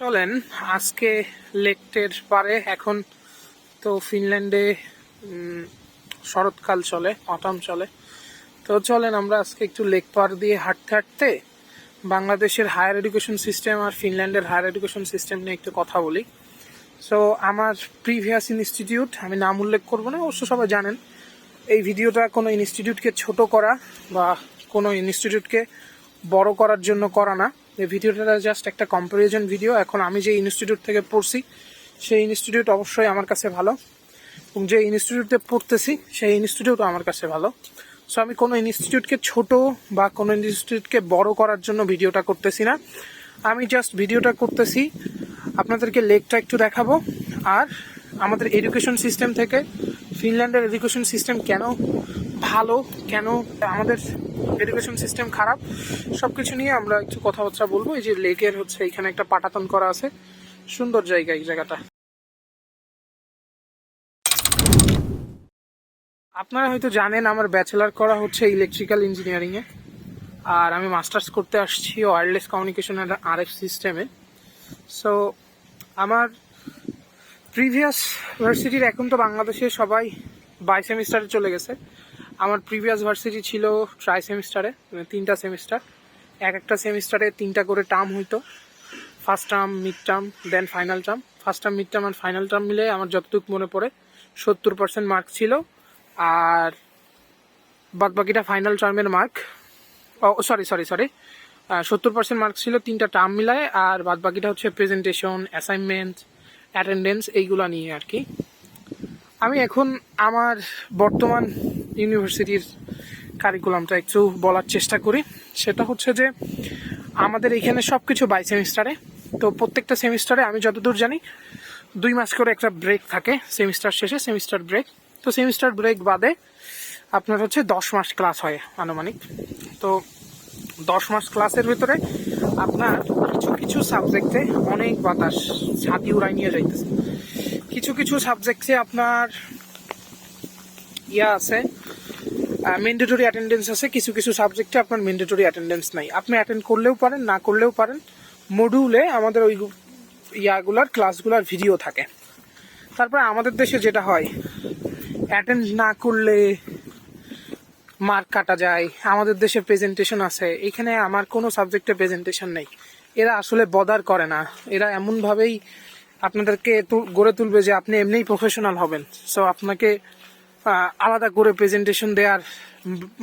চলেন আজকে লেকটের পারে এখন তো ফিনল্যান্ডে শরৎকাল চলে, অটাম চলে। তো চলেন আমরা আজকে একটু লেক পার দিয়ে হাঁটতে হাঁটতে বাংলাদেশের হায়ার এডুকেশন সিস্টেম আর ফিনল্যান্ডের হায়ার এডুকেশন সিস্টেম নিয়ে একটু কথা বলি। সো আমার প্রিভিয়াস ইনস্টিটিউট, আমি নাম উল্লেখ করবো না, অবশ্য সবাই জানেন এই ভিডিওটা কোনো ইনস্টিটিউটকে ছোট করা বা কোনো ইনস্টিটিউটকে বড় করার জন্য করা না। এই ভিডিওটা জাস্ট একটা কম্পারিজন ভিডিও। এখন আমি যে ইনস্টিটিউট থেকে পড়ছি সেই ইনস্টিটিউট অবশ্যই আমার কাছে ভালো, এবং যে ইনস্টিটিউটে পড়তেছি সেই ইনস্টিটিউটও আমার কাছে ভালো। সো আমি কোনো ইনস্টিটিউটকে ছোট বা কোনো ইনস্টিটিউটকে বড় করার জন্য ভিডিওটা করতেছি না। আমি জাস্ট ভিডিওটা করতেছি আপনাদেরকে লেকটা একটু দেখাবো, আর আমাদের এডুকেশন সিস্টেম থেকে ফিনল্যান্ডের এডুকেশন সিস্টেম কেন ভালো, কেন আমাদের এডুকেশন সিস্টেম খারাপ, সব কিছু নিয়ে আমরা একটু কথাবার্তা বলবো। এই যে লেকের হচ্ছে এখানে একটা পাটাতন করা আছে, সুন্দর জায়গা এই জায়গাটা। আপনারা হয়তো জানেন আমার ব্যাচেলার করা হচ্ছে ইলেকট্রিক্যাল ইঞ্জিনিয়ারিংয়ে, আর আমি মাস্টার্স করতে আসছি ওয়্যারলেস কমিউনিকেশন অ্যান্ড আরএফ সিস্টেমে। সো আমার প্রিভিয়াস ভার্সিটির, এখন তো বাংলাদেশে সবাই বাই সেমিস্টারে চলে গেছে, আমার প্রিভিয়াস ভার্সিটি ছিল ট্রাই সেমিস্টারে, মানে 3টা সেমিস্টার। একটা সেমিস্টারে 3টা করে টার্ম হইতো, first term, mid term, then final term. First term, mid term আর ফাইনাল টার্ম মিলে আমার যতটুকু মনে পড়ে 70% মার্ক ছিল, আর বাদ বাকিটা ফাইনাল টার্মের মার্ক। সরি 70% মার্ক ছিল 3টা টার্ম মিলায়, আর বাদ বাকিটা হচ্ছে প্রেজেন্টেশন, অ্যাসাইনমেন্ট, অ্যাটেন্ডেন্স, এইগুলো নিয়ে আর কি। আমি এখন আমার বর্তমান ইউনিভার্সিটির কারিকুলামটা একটু বলার চেষ্টা করি। সেটা হচ্ছে যে আমাদের এখানে সব কিছু বাই সেমিস্টারে। তো প্রত্যেকটা সেমিস্টারে আমি যতদূর জানি 2 মাস করে একটা ব্রেক থাকে সেমিস্টার শেষে, সেমিস্টার ব্রেক। তো সেমিস্টার ব্রেক বাদে আপনার হচ্ছে 10 মাস ক্লাস হয় আনুমানিক। তো 10 মাস ক্লাসের ভিতরে আপনার কিছু কিছু সাবজেক্টে অনেক বাতাস ছাতি উড়াই নিয়ে যাইতেছে। কিছু কিছু সাবজেক্টে আপনার আছে, ম্যান্ডেটরি অ্যাটেন্ডেন্স আছে, কিছু কিছু সাবজেক্টে আপনার ম্যান্ডেটরি অ্যাটেন্ডেন্স নাই, আপনি অ্যাটেন্ড করলেও পারেন, না করলেও পারেন। মডিউলে আমাদের ওই ইয়াগুলার ক্লাসগুলার ভিডিও থাকে। তারপরে আমাদের দেশে যেটা হয়, অ্যাটেন্ড না করলে মার্ক কাটা যায়। আমাদের দেশে প্রেজেন্টেশন আছে, এখানে আমার কোনো সাবজেক্টে প্রেজেন্টেশন নেই। এরা আসলে বদার করে না, এরা এমনভাবেই আপনাদেরকে গড়ে তুলবে যে আপনি এমনিই প্রফেশনাল হবেন। সো আপনাকে আলাদা করে প্রেজেন্টেশন দেওয়ার,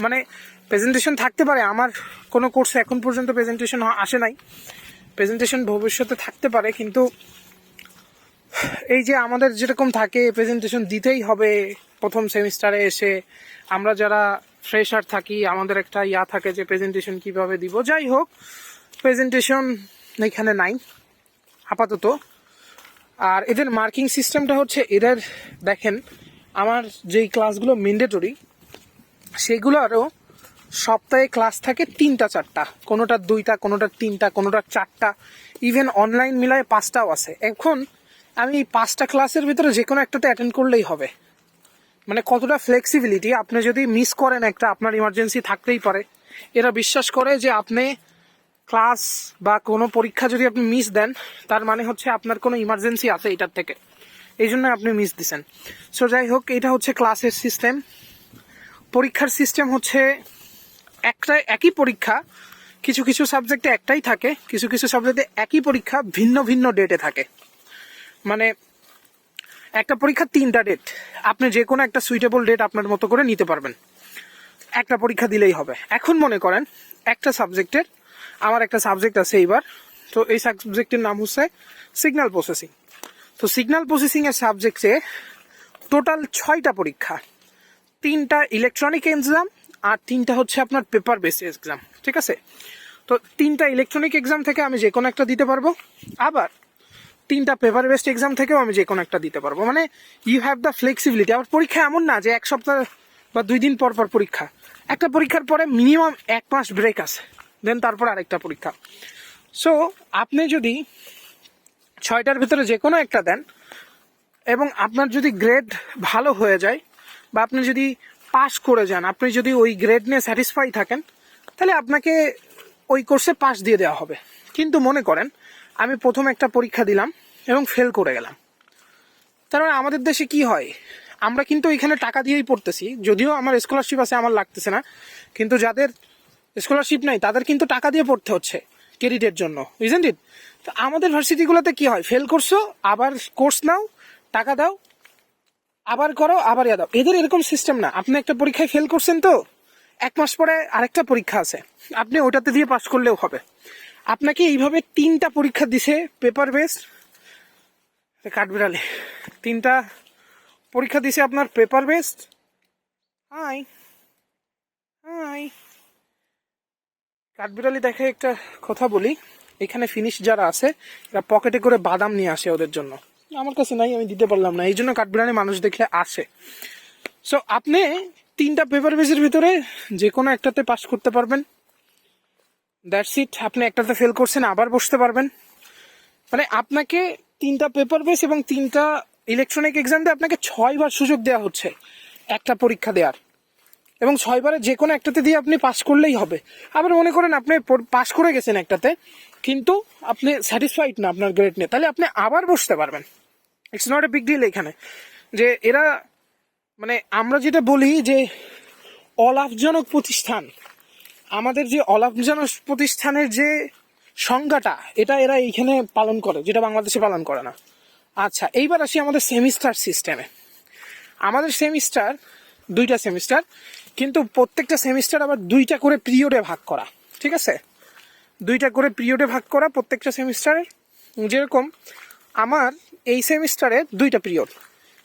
মানে প্রেজেন্টেশন থাকতে পারে, আমার কোনো কোর্সে এখন পর্যন্ত প্রেজেন্টেশন আসে নাই, প্রেজেন্টেশন ভবিষ্যতে থাকতে পারে, কিন্তু এই যে আমাদের যেরকম থাকে প্রেজেন্টেশন দিতেই হবে প্রথম সেমিস্টারে এসে, আমরা যারা ফ্রেশার থাকি আমাদের একটা থাকে যে প্রেজেন্টেশন কিভাবে দিব। যাই হোক, প্রেজেন্টেশন এখানে নাই আপাতত। আর এদের মার্কিং সিস্টেমটা হচ্ছে, এদের দেখেন আমার যেই ক্লাসগুলো ম্যান্ডেটরি সেগুলো আরও সপ্তাহে ক্লাস থাকে 3টা 4টা, কোনোটা 2টা, কোনোটা 3টা, কোনোটা 4টা, ইভেন অনলাইন মিলায় 5টাও আছে। এখন আমি এই 5টা ক্লাসের ভিতরে যে কোনো একটাতে অ্যাটেন্ড করলেই হবে। মানে কতটা ফ্লেক্সিবিলিটি, আপনি যদি মিস করেন একটা, আপনার ইমার্জেন্সি থাকতেই পারে। এরা বিশ্বাস করে যে আপনি ক্লাস বা কোনো পরীক্ষা যদি আপনি মিস দেন, তার মানে হচ্ছে আপনার কোনো ইমার্জেন্সি আছে এটার থেকে, এই জন্য আপনি মিস দিচ্ছেন। সো যাই হোক, এটা হচ্ছে ক্লাসের সিস্টেম। পরীক্ষার সিস্টেম হচ্ছে একই পরীক্ষা, কিছু কিছু সাবজেক্টে একটাই থাকে, কিছু কিছু সাবজেক্টে একই পরীক্ষা ভিন্ন ভিন্ন ডেটে থাকে। মানে একটা পরীক্ষা 3টা ডেট, আপনি যে কোনো একটা সুইটেবল ডেট আপনার মতো করে নিতে পারবেন, একটা পরীক্ষা দিলেই হবে। এখন মনে করেন একটা সাবজেক্টের, আমার একটা সাবজেক্ট আছে এইবার, তো এই সাবজেক্টের নাম হচ্ছে সিগন্যাল প্রসেসিং। তো সিগন্যাল প্রসেসিং এর সাবজেক্টে টোটাল 6টা পরীক্ষা, 3টা ইলেকট্রনিক এক্সাম আর 3টা হচ্ছে আপনার পেপার বেসড এক্সাম, ঠিক আছে? তো 3টা ইলেকট্রনিক এক্সাম থেকে আমি যে কোনো একটা দিতে পারবো, আবার 3টা পেপার বেসড এক্সাম থেকেও আমি যে কোনো একটা দিতে পারবো। মানে ইউ হ্যাভ দ্য ফ্লেক্সিবিলিটি। আবার পরীক্ষা এমন না যে 1 সপ্তাহ বা 2 দিন পর পর পরীক্ষা, একটা পরীক্ষার পরে মিনিমাম 1 মাস ব্রেক আছে, দেন তারপর আরেকটা পরীক্ষা। সো আপনি যদি 6টার ভিতরে যে কোনো একটা দেন এবং আপনার যদি গ্রেড ভালো হয়ে যায় বা আপনি যদি পাস করে যান, আপনি যদি ওই গ্রেড নিয়ে স্যাটিসফাই থাকেন, তাহলে আপনাকে ওই কোর্সে পাস দিয়ে দেওয়া হবে। কিন্তু মনে করেন আমি প্রথম একটা পরীক্ষা দিলাম এবং ফেল করে গেলাম। তার মানে আমাদের দেশে কি হয়, আমরা কিন্তু এখানে টাকা দিয়েই পড়তেছি, যদিও আমার স্কলারশিপ আছে আমার লাগতেছে না, কিন্তু যাদের স্কলারশিপ নাই তাদের কিন্তু টাকা দিয়ে পড়তে হচ্ছে ক্রেডিটের জন্য, ইজন্ট ইট? তো আমাদের ভার্সিটিগুলোতে কি হয়, ফেল করছো আবার কোর্স নাও, টাকা দাও, আবার করো, আবার দাও। এদের এরকম সিস্টেম না। আপনি একটা পরীক্ষায় ফেল করছেন, তো 1 মাস পরে আরেকটা পরীক্ষা আছে, আপনি ওটাতে দিয়ে পাস করলেও হবে। আপনাকে এইভাবে 3টা পরীক্ষা দিছে পেপার বেসড, কাঠবিড়ালি 3টা পরীক্ষা দিছে আপনার পেপার বেসড। হাই হাই কাঠবিড়ালি দেখে একটা কথা বলি, এখানে ফিনিশ যারা আছে এরা পকেটে করে বাদাম নিয়ে আসে ওদের জন্য, আমার কাছে নাই, আমি দিতে পারলাম না, এই জন্য কাঠবিড়ালি মানুষ দেখলে আসে। সো আপনি 3টা পেপার বেসের ভিতরে যে কোনো একটাতে পাস করতে পারবেন, দ্যাটস ইট। আপনি একটাতে ফেল করছেন আবার বসতে পারবেন। মানে আপনাকে 3টা পেপার বেস এবং 3টা ইলেকট্রনিক এক্সাম দিয়ে আপনাকে 6বার সুযোগ দেওয়া হচ্ছে একটা পরীক্ষা দেওয়ার, এবং 6বারে যে কোনো একটাতে দিয়ে আপনি পাস করলেই হবে। আবার মনে করেন আপনি পাস করে গেছেন একটাতে, কিন্তু আপনি স্যাটিসফাইড না আপনার গ্রেড নিয়ে, তাহলে আপনি আবার বসতে পারবেন। It's not a big deal এখানে। যে এরা মানে আমরা যেটা বলি যে অলাভজনক প্রতিষ্ঠান, আমাদের যে অলাভজনক প্রতিষ্ঠানের যে সংজ্ঞাটা, এটা এরা এইখানে পালন করে, যেটা বাংলাদেশে পালন করে না। আচ্ছা, এইবার আসি আমাদের সেমিস্টার সিস্টেমে। আমাদের সেমিস্টার 2টা সেমিস্টার, কিন্তু প্রত্যেকটা সেমিস্টার আবার 2টা করে পিরিয়ডে ভাগ করা, ঠিক আছে? 2টা করে পিরিয়ডে ভাগ করা প্রত্যেকটা সেমিস্টারে। যেরকম আমার এই সেমিস্টারে 2টা পিরিয়ড,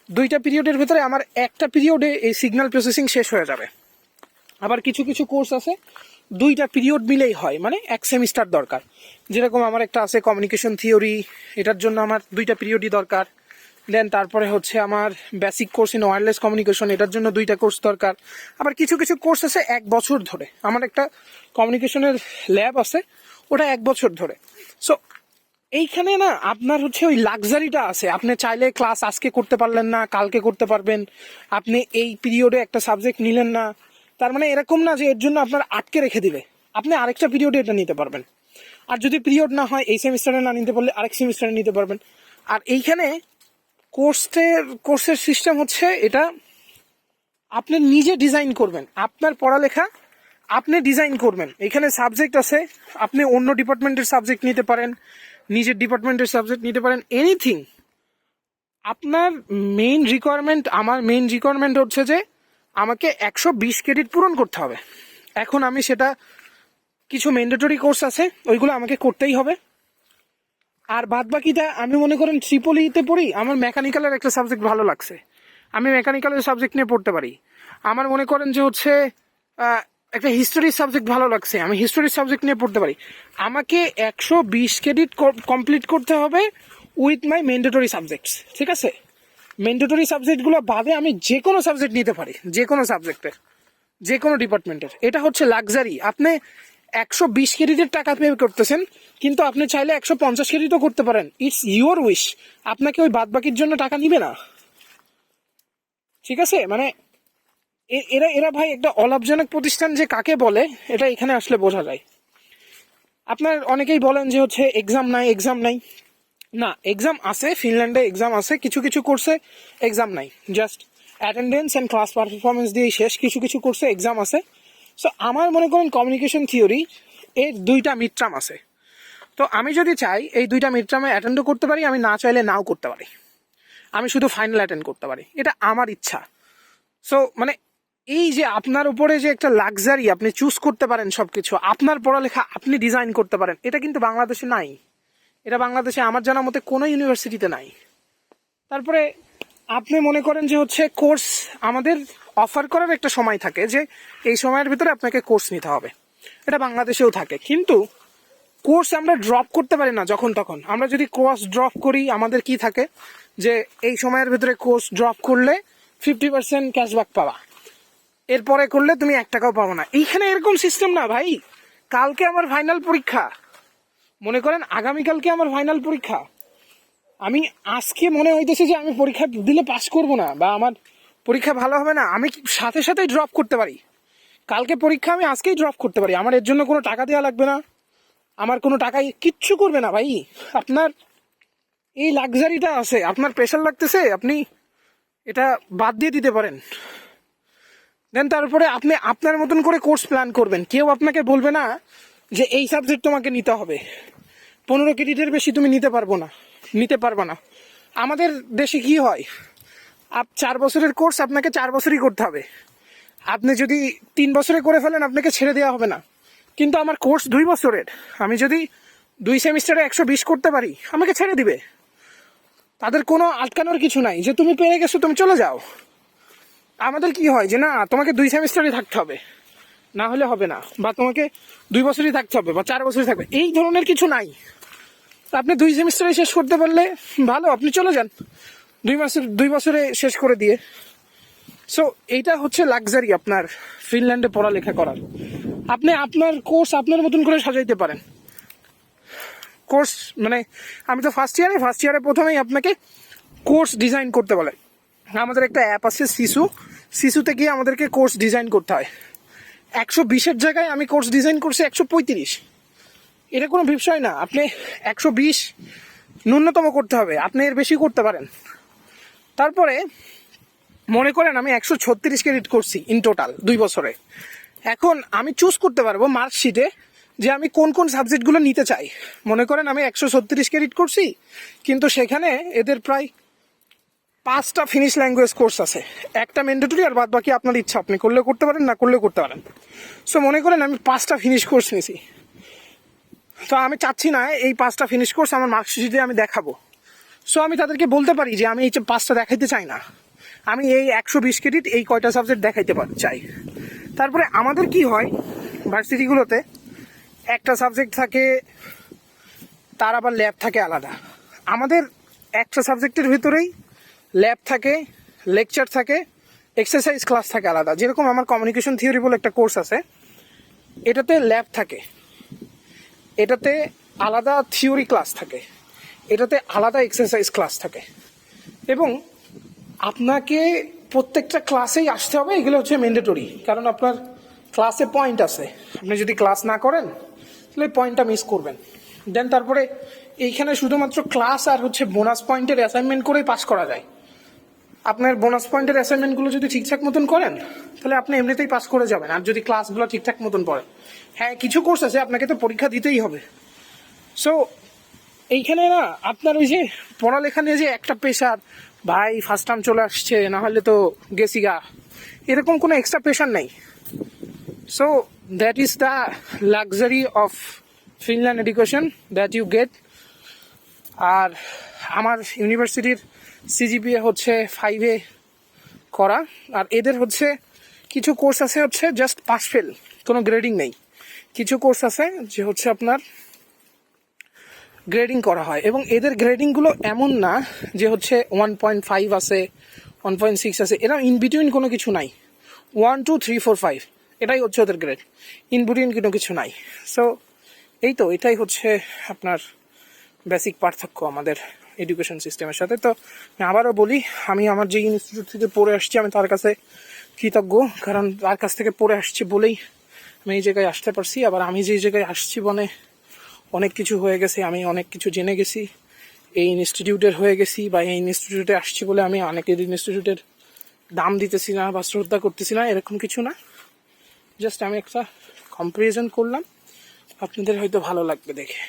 2টা পিরিয়ডের ভিতরে আমার একটা পিরিয়ডে এই সিগন্যাল প্রসেসিং শেষ হয়ে যাবে। আবার কিছু কিছু কোর্স আছে 2টা পিরিয়ড মিলেই হয়, মানে 1 সেমিস্টার দরকার। যেরকম আমার একটা আছে কমিউনিকেশন থিওরি, এটার জন্য আমার 2টা পিরিয়ডই দরকার। দেন তারপরে হচ্ছে আমার basic course in wireless communication, এটার জন্য 2টা কোর্স দরকার। আবার কিছু কিছু কোর্স আছে 1 বছর ধরে, আমার একটা কমিউনিকেশনের ল্যাব আছে, ওটা 1 বছর ধরে। সো এইখানে না আপনার হচ্ছে ওই লাক্সারিটা আছে, আপনি চাইলে ক্লাস আজকে করতে পারলেন না, কালকে করতে পারবেন। আপনি এই পিরিয়ডে একটা সাবজেক্ট নিলেন না, তার মানে এরকম না যে এর জন্য আপনার আটকে রেখে দিবে, আপনি আরেকটা পিরিয়ডে এটা নিতে পারবেন। আর যদি পিরিয়ড না হয়, এই সেমিস্টারে না নিতে পারলে আরেক সেমিস্টারে নিতে পারবেন। আর এইখানে কোর্সের সিস্টেম হচ্ছে এটা আপনি নিজে ডিজাইন করবেন, আপনার পড়ালেখা আপনি ডিজাইন করবেন। এখানে সাবজেক্ট আছে, আপনি অন্য ডিপার্টমেন্টের সাবজেক্ট নিতে পারেন, নিজের ডিপার্টমেন্টের সাবজেক্ট নিতে পারেন, এনিথিং। আপনার মেইন রিকোয়ারমেন্ট, আমার মেইন রিকোয়ারমেন্ট হচ্ছে যে আমাকে 120 ক্রেডিট পূরণ করতে হবে। এখন আমি সেটা, কিছু ম্যান্ডেটরি কোর্স আছে ওইগুলো আমাকে করতেই হবে। আর বাদ বাকিটা আমি মনে করেন ট্রিপলিতে পড়ি, আমার মেকানিক্যালের একটা সাবজেক্ট ভালো লাগছে, আমি মেকানিক্যালের সাবজেক্ট নিয়ে পড়তে পারি। আমার মনে করেন যে হচ্ছে একটা হিস্টোরির সাবজেক্ট ভালো লাগছে, আমি হিস্টোরির সাবজেক্ট নিয়ে পড়তে পারি। আমাকে 120 ক্রেডিট কমপ্লিট করতে হবে উইথ মাই ম্যান্ডেটরি সাবজেক্টস, ঠিক আছে? ম্যান্ডেটরি সাবজেক্টগুলো বাদে আমি যে কোনো সাবজেক্ট নিতে পারি, যে কোনো সাবজেক্টের, যে কোনো ডিপার্টমেন্টের। এটা হচ্ছে লাক্সারি। আপনি 120 ক্রেডিটের টাকা পে করতেছেন, কিন্তু আপনি চাইলে 150 ক্রেডিটও করতে পারেন, ইটস ইউর উইশ। আপনাকে ওই বাদ বাকির জন্য টাকা নিবে না, ঠিক আছে? মানে এরা এরা ভাই একটা অলাভজনক প্রতিষ্ঠান যে কাকে বলে, এটা এখানে আসলে বোঝা যায়। আপনার অনেকেই বলেন যে হচ্ছে এক্সাম নাই, এক্সাম নাই। না, এক্সাম আছে, ফিনল্যান্ডে এক্সাম আছে, কিছু কিছু কোর্সে এক্সাম নাই, just attendance and class performance দিয়ে শেষ। কিছু কিছু কোর্সে এক্সাম আছে। সো আমার মনে করেন কমিউনিকেশন থিওরি এর 2টা মিড টার্ম আছে। তো আমি যদি চাই এই 2টা মিড টার্মে অ্যাটেন্ডও করতে পারি, আমি না চাইলে নাও করতে পারি, আমি শুধু ফাইনাল অ্যাটেন্ড করতে পারি, এটা আমার ইচ্ছা। সো মানে এই যে আপনার উপরে যে একটা লাক্সারি, আপনি চুজ করতে পারেন সবকিছু, আপনার পড়ালেখা আপনি ডিজাইন করতে পারেন, এটা কিন্তু বাংলাদেশে নাই। এটা বাংলাদেশে আমার জানা মতে কোনো ইউনিভার্সিটিতে নাই। তারপরে আপনি মনে করেন যে হচ্ছে কোর্স আমাদের অফার করার একটা সময় থাকে, যে এই সময়ের ভিতরে আপনাকে কোর্স নিতে হবে, এটা বাংলাদেশেও থাকে। কিন্তু কোর্স আমরা ড্রপ করতে পারি না যখন তখন। আমরা যদি কোর্স ড্রপ করি, আমাদের কি থাকে যে এই সময়ের ভিতরে কোর্স ড্রপ করলে 50% ক্যাশব্যাক পাওয়া, এরপরে করলে তুমি 1 টাকাও পাবো না। এইখানে এরকম সিস্টেম না ভাই। কালকে আমার ফাইনাল পরীক্ষা, মনে করেন আগামীকালকে আমার ফাইনাল পরীক্ষা, আমি আজকে মনে হইতেছে যে আমি পরীক্ষা দিলে পাস করব না বা আমার পরীক্ষা ভালো হবে না, আমি সাথে সাথেই ড্রপ করতে পারি। কালকে পরীক্ষা, আমি আজকেই ড্রপ করতে পারি, আমার এর জন্য কোনো টাকা দেওয়া লাগবে না, আমার কোনো টাকাই কিচ্ছু করবে না ভাই। আপনার এই লাক্সারিটা আছে, আপনার প্রেশার লাগতেছে, আপনি এটা বাদ দিয়ে দিতে পারেন। দেন তারপরে আপনি আপনার মতন করে কোর্স প্ল্যান করবেন। কেউ আপনাকে বলবে না যে এই সাবজেক্ট তোমাকে নিতে হবে, 15 ক্রেডিটের বেশি তুমি নিতে পারবে না। আমাদের দেশে কি হয়, 4 বছরের কোর্স আপনাকে 4 বছরই করতে হবে। আপনি যদি 3 বছরে করে ফেলেন আপনাকে ছেড়ে দেওয়া হবে না। কিন্তু আমার কোর্স 2 বছরের, আমি যদি 2 সেমিস্টারে 120 করতে পারি আমাকে ছেড়ে দিবে। তাদের কোনো আটকানোর কিছু নাই যে তুমি পেরে গেছো তুমি চলে যাও। আমাদের কি হয় যে না তোমাকে 2 সেমিস্টারই থাকতে হবে, না হলে হবে না, বা তোমাকে 2 বছরই থাকতে হবে বা 4 বছরই থাকবে, এই ধরনের কিছু নাই। আপনি 2 সেমিস্টারে শেষ করতে পারলে ভালো, আপনি চলে যান 2 বছরে শেষ করে দিয়ে। সো এইটা হচ্ছে লাক্সারি আপনার ফিনল্যান্ডে পড়ালেখা করার। আপনি আপনার কোর্স আপনার মতন করে সাজাইতে পারেন। কোর্স মানে আমি তো ফার্স্ট ইয়ারে প্রথমেই আপনাকে কোর্স ডিজাইন করতে বলে। আমাদের একটা অ্যাপ আছে শিশুতে গিয়ে আমাদেরকে কোর্স ডিজাইন করতে হয়। 120-এর জায়গায় আমি কোর্স ডিজাইন করছি 135। এটা কোনো বিষয় না, আপনি 120 ন্যূনতম করতে হবে, আপনি এর বেশি করতে পারেন। তারপরে মনে করেন আমি 136 ক্রেডিট করছি ইন টোটাল 2 বছরে। এখন আমি চুজ করতে পারবো মার্কশিটে যে আমি কোন কোন সাবজেক্টগুলো নিতে চাই। মনে করেন আমি 136 ক্রেডিট করছি, কিন্তু সেখানে এদের প্রায় 5টা ফিনিশ ল্যাঙ্গুয়েজ কোর্স আছে, একটা ম্যান্ডেটরি, আর বাদ বাকি আপনার ইচ্ছা, আপনি করলেও করতে পারেন না করলেও করতে পারেন। সো মনে করেন আমি 5টা ফিনিশ কোর্স নিয়েছি, তো আমি চাচ্ছি না এই 5টা ফিনিশ কোর্স আমার মার্কশিটে আমি দেখাবো। সো আমি তাদেরকে বলতে পারি যে আমি এই 5টা দেখাইতে চাই না, আমি এই 120 ক্রেডিট এই কয়টা সাবজেক্ট দেখাইতে চাই। তারপরে আমাদের কি হয় ভার্সিটিগুলোতে, একটা সাবজেক্ট থাকে তার আবার ল্যাব থাকে আলাদা। আমাদের একটা সাবজেক্টের ভিতরেই ল্যাব থাকে, লেকচার থাকে, এক্সারসাইজ ক্লাস থাকে আলাদা। যেরকম আমার কমিউনিকেশন থিওরি বলে একটা কোর্স আছে, এটাতে ল্যাব থাকে, এটাতে আলাদা থিওরি ক্লাস থাকে, এটাতে আলাদা এক্সারসাইজ ক্লাস থাকে, এবং আপনাকে প্রত্যেকটা ক্লাসেই আসতে হবে। এগুলো হচ্ছে ম্যান্ডেটরি, কারণ আপনার ক্লাসে পয়েন্ট আছে, আপনি যদি ক্লাস না করেন তাহলে পয়েন্টটা মিস করবেন। দেন তারপরে এইখানে শুধুমাত্র ক্লাস আর হচ্ছে বোনাস পয়েন্টের অ্যাসাইনমেন্ট করেই পাস করা যায়। আপনার বোনাস পয়েন্টের অ্যাসাইনমেন্টগুলো যদি ঠিকঠাক মতন করেন তাহলে আপনি এমনিতেই পাস করে যাবেন, আর যদি ক্লাসগুলো ঠিকঠাক মতন পড়েন। হ্যাঁ, কিছু কোর্স আছে আপনাকে তো পরীক্ষা দিতেই হবে। সো এইখানে না আপনার ওই যে পড়ালেখা নিয়ে যে একটা প্রেশার, ভাই ফার্স্ট টার্ম চলে আসছে না হলে তো গেছি গা, এরকম কোনো এক্সট্রা প্রেশার নেই। So that is the luxury of Finland education that you get. আর আমার ইউনিভার্সিটির সিজিপিএ হচ্ছে 5 করা, আর এদের হচ্ছে কিছু কোর্স আছে হচ্ছে জাস্ট পাস ফেল, কোনো গ্রেডিং নেই। কিছু কোর্স আছে যে হচ্ছে আপনার গ্রেডিং করা হয়, এবং এদের গ্রেডিংগুলো এমন না যে হচ্ছে 1.5 আছে, 1.6 আছে, এরা ইন বিটুইন কোনো কিছু নাই। 1 2 3 4 5 এটাই হচ্ছে ওদের গ্রেড, ইন বিটুইন কোনো কিছু নাই। সো এটাই হচ্ছে আপনার বেসিক পার্থক্য আমাদের এডুকেশন সিস্টেমের সাথে। তো আবারও বলি, আমি আমার যে ইনস্টিটিউট থেকে পড়ে আসছি আমি তার কাছে কৃতজ্ঞ, কারণ তার কাছ থেকে পড়ে আসছি বলেই আমি এই জায়গায় আসতে পারছি। আবার আমি যে জায়গায় আসছি মানে অনেক কিছু হয়ে গেছে, আমি অনেক কিছু জেনে গেছি, এই ইনস্টিটিউটের হয়ে গেছি, বা এই ইনস্টিটিউটে আসছি বলে আমি অনেকের ইনস্টিটিউটের দাম দিতেছি না বা শ্রদ্ধা করতেছি না, এরকম কিছু না। জাস্ট আমি একটা কম্পারিজন করলাম, আপনাদের হয়তো ভালো লাগবে দেখে।